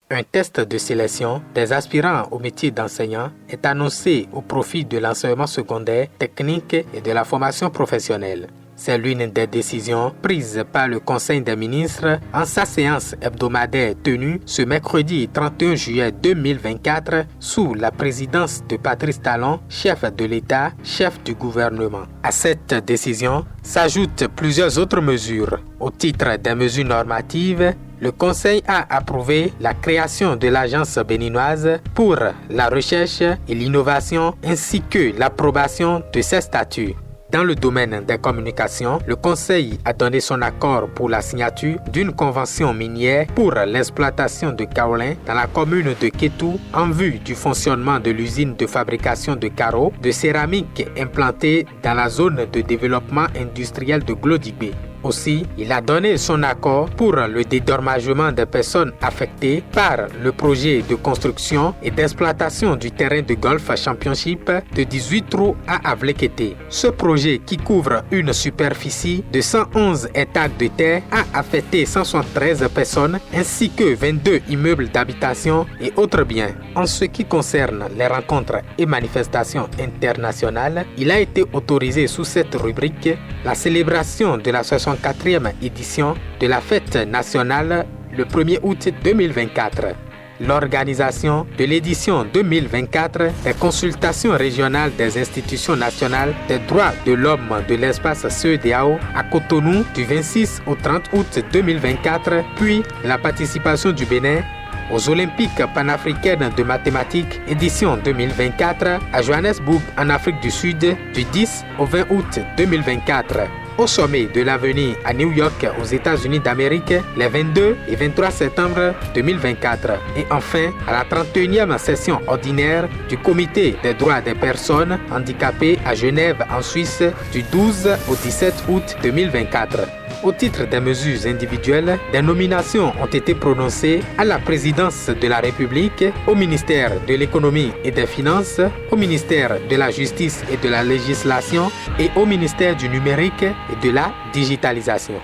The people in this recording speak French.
Un test de sélection des aspirants au métier d'enseignant est annoncé au profit de l'enseignement secondaire, technique et de la formation professionnelle. C'est l'une des décisions prises par le Conseil des ministres en sa séance hebdomadaire tenue ce mercredi 31 juillet 2024 sous la présidence de Patrice Talon, chef de l'État, chef du gouvernement. À cette décision s'ajoutent plusieurs autres mesures. Au titre des mesures normatives, le Conseil a approuvé la création de l'Agence béninoise pour la recherche et l'innovation ainsi que l'approbation de ses statuts. Dans le domaine des communications, le Conseil a donné son accord pour la signature d'une convention minière pour l'exploitation de kaolin dans la commune de Kétou en vue du fonctionnement de l'usine de fabrication de carreaux de céramique implantée dans la zone de développement industriel de Glodibé. Aussi, il a donné son accord pour le dédommagement des personnes affectées par le projet de construction et d'exploitation du terrain de golf Championship de 18 trous à Avlekete. Ce projet, qui couvre une superficie de 111 hectares de terre, a affecté 173 personnes ainsi que 22 immeubles d'habitation et autres biens. En ce qui concerne les rencontres et manifestations internationales, il a été autorisé sous cette rubrique la célébration de la 64e édition de la fête nationale le 1er août 2024. L'organisation de l'édition 2024 des consultations régionales des institutions nationales des droits de l'homme de l'espace CEDEAO à Cotonou du 26 au 30 août 2024, puis la participation du Bénin aux Olympiques panafricaines de mathématiques édition 2024 à Johannesburg en Afrique du Sud du 10 au 20 août 2024. Au sommet de l'avenir à New York aux États-Unis d'Amérique les 22 et 23 septembre 2024. Et enfin à la 31e session ordinaire du Comité des droits des personnes handicapées à Genève en Suisse du 12 au 17 août 2024. Au titre des mesures individuelles, des nominations ont été prononcées à la présidence de la République, au ministère de l'Économie et des Finances, au ministère de la Justice et de la Législation et au ministère du Numérique et de la Digitalisation.